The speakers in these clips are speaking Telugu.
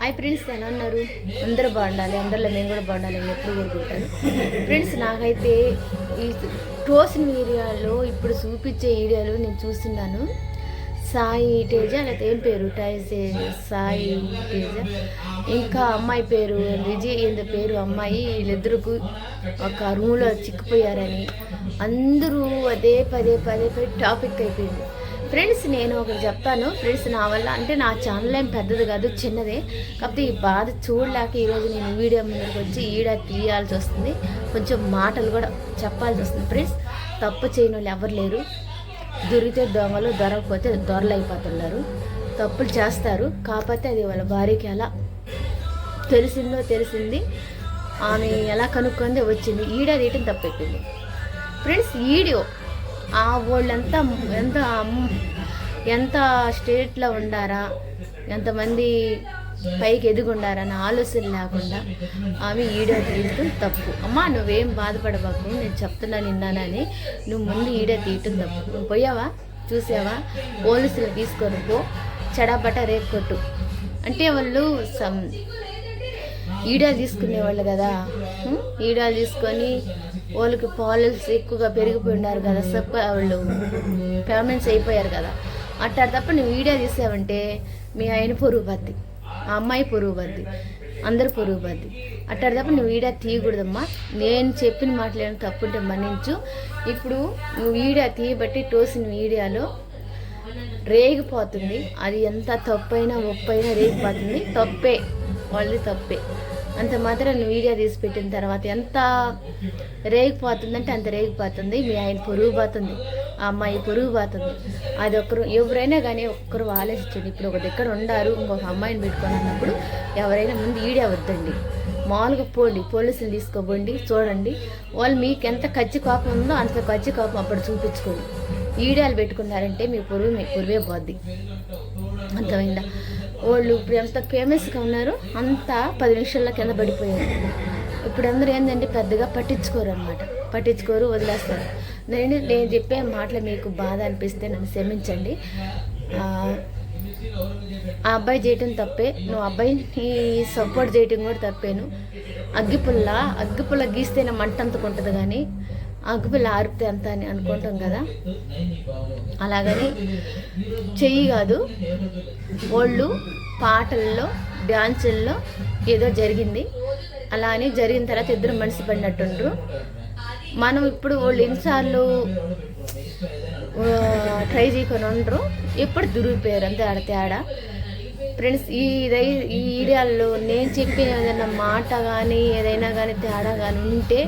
హాయ్ ఫ్రెండ్స్, ఎలా ఉన్నారు? అందరూ బాగుండాలి, అందరిలో నేను కూడా బాగుండాలి అని ఎప్పుడు కోరుకుంటాను. ఫ్రెండ్స్, నాకైతే ఈ టోసిన వీడియోలో ఇప్పుడు చూపించే వీడియోలు నేను చూస్తున్నాను. సాయి తేజ, లేకపోతే ఏం పేరు సాయి తేజ, ఇంకా అమ్మాయి పేరు విజయ్ ఏందో పేరు అమ్మాయి, వీళ్ళిద్దరికి ఒక రూమ్లో చిక్కుపోయారని అందరూ అదే పదే టాపిక్ అయిపోయింది. ఫ్రెండ్స్, నేను ఒకటి చెప్తాను ఫ్రెండ్స్. నా వల్ల అంటే నా ఛానల్ ఏం పెద్దది కాదు, చిన్నదే. కాకపోతే ఈ బాధ చూడలేక ఈరోజు నేను వీడియో ముందుకు వచ్చి తీయాల్సి వస్తుంది. కొంచెం మాటలు కూడా చెప్పాల్సి వస్తుంది. ఫ్రెండ్స్, తప్పు చేయని వాళ్ళు ఎవరు లేరు. దొరికితే దొంగలు, దొరకకపోతే దొరలు అయిపోతున్నారు. తప్పులు చేస్తారు. కాకపోతే అది వాళ్ళ భార్యకి ఎలా తెలిసింది, ఆమె ఎలా కనుక్కుంది వచ్చింది. తీయటం తప్పైపోయింది. ఫ్రెండ్స్, వీడియో వాళ్ళంతా ఎంత స్టేట్లో ఉండారా, ఎంతమంది పైకి ఎదుగుండారన్న ఆలోచన లేకుండా ఆమె ఈడియో తీయటం తప్పు. అమ్మా, నువ్వేం బాధపడబాకు, నేను చెప్తున్నాను నిన్నానని. నువ్వు ముందు ఈడియో తీయటం తప్పు. నువ్వు పోయావా, చూసావా, పోలీసులు తీసుకొని పో, చెడాపట రేపు కొట్టు అంటే వాళ్ళు ఈడియాలు తీసుకునేవాళ్ళు కదా. ఈడియాలు తీసుకొని వాళ్ళకి పాలసీ ఎక్కువగా పెరిగిపోయి ఉన్నారు కదా, వాళ్ళు పేమెంట్స్ అయిపోయారు కదా. అట్టాడు తప్ప నువ్వు వీడియో తీసావంటే మీ ఆయన పొరుగు బద్ది, ఆ అమ్మాయి పొరుగు బద్ది, అందరు పొరుగు బద్ది. అట్టాడు తప్ప నువ్వు వీడియో తీయకూడదమ్మా. నేను చెప్పిన మాటలేని తప్పుంటే మన్నించు. ఇప్పుడు నువ్వు వీడియో తీయబట్టి టోసిన వీడియోలో రేగిపోతుంది. అది ఎంత తప్పైనా ఒప్పైనా రేగిపోతుంది. తప్పే, వాళ్ళది తప్పే. అంత మాత్రం నువ్వు వీడియో తీసి పెట్టిన తర్వాత ఎంత రేగిపోతుందంటే అంత రేగిపోతుంది. మీ ఆయన పొరుగు పోతుంది, ఆ అమ్మాయి పొరుగు పోతుంది. అది ఎవరైనా కానీ ఒక్కరు ఆలోచించండి. ఇప్పుడు ఒక దగ్గర ఉండారు, ఇంకొక అమ్మాయిని పెట్టుకొని అన్నప్పుడు ఎవరైనా ముందు వీడియో వద్దండి. మామూలుగా పోండి, పోలీసులు తీసుకోబోండి, చూడండి. వాళ్ళు మీకు ఎంత కచ్చి కోపం ఉందో అంత కచ్చి కోపం అప్పుడు చూపించుకోండి. వీడియోలు పెట్టుకున్నారంటే మీ పొరువే పోద్ది. అర్థమైందా? వాళ్ళు ఇప్పుడు ఎంత ఫేమస్గా ఉన్నారు, అంతా 10 నిమిషాల్లో కింద పడిపోయారు. ఇప్పుడు అందరూ ఏంటంటే పెద్దగా పట్టించుకోరు, వదిలేస్తారు. నేను చెప్పే మాటలు మీకు బాధ అనిపిస్తే నన్ను క్షమించండి. ఆ అబ్బాయి చేయటం తప్పే, నువ్వు అబ్బాయిని సపోర్ట్ చేయటం కూడా తప్పేను. అగ్గిపుల్ల గీస్తేనే మంట అంతకుంటుంది, కానీ అగ్గిపుల్ల ఆరిపితే అంత అని అనుకుంటాం కదా. అలాగని చెయ్యి కాదు, వాళ్ళు పాటల్లో డ్యాన్సుల్లో ఏదో జరిగింది. అలా అని జరిగిన తర్వాత ఇద్దరు మనిషి పడినట్టుండ్రు. మనం ఇప్పుడు వాళ్ళు ఎన్నిసార్లు ట్రై చేయకొని ఉండరు, ఎప్పుడు దొరికిపోయారు, అంతే ఆడ తేడా. ఫ్రెండ్స్, ఈ ఏరియాల్లో నేను చెప్పిన ఏదైనా మాట కానీ ఏదైనా కానీ తేడా కానీ ఉంటే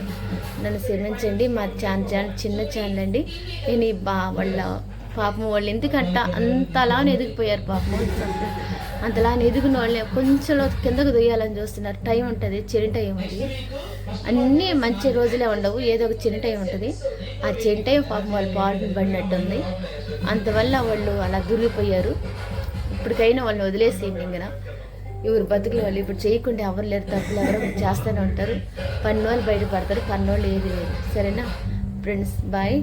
నన్ను క్షమించండి. మా ఛానల్ చిన్న ఛానల్ అండి. నేను వాళ్ళ పాపం వాళ్ళు ఎందుకంట అంతలా ఎదిగిపోయారు. పాపం అంతలా ఎదిగిన వాళ్ళని కొంచెంలో కిందకు దొయ్యాలని చూస్తున్నారు. టైం ఉంటుంది, చిన్న టైం. అది అన్నీ మంచి రోజులే ఉండవు, ఏదో ఒక చిన్న టైం ఉంటుంది. ఆ చిన్న టైం పాపం వాళ్ళు పాలు పడినట్టుంది. అంతవల్ల వాళ్ళు అలా దొరికిపోయారు. ఇప్పటికైనా వాళ్ళని వదిలేసేయండి. ఇంకా ఎవరు బతుకులు వాళ్ళు ఇప్పుడు చేయకుండా ఎవరు లేరు. తప్పులు ఎవరో చేస్తూనే ఉంటారు. పన్నోళ్ళు బయటపడతారు, పన్నోళ్ళు ఏది లేదు. సరేనా ఫ్రెండ్స్, బాయ్.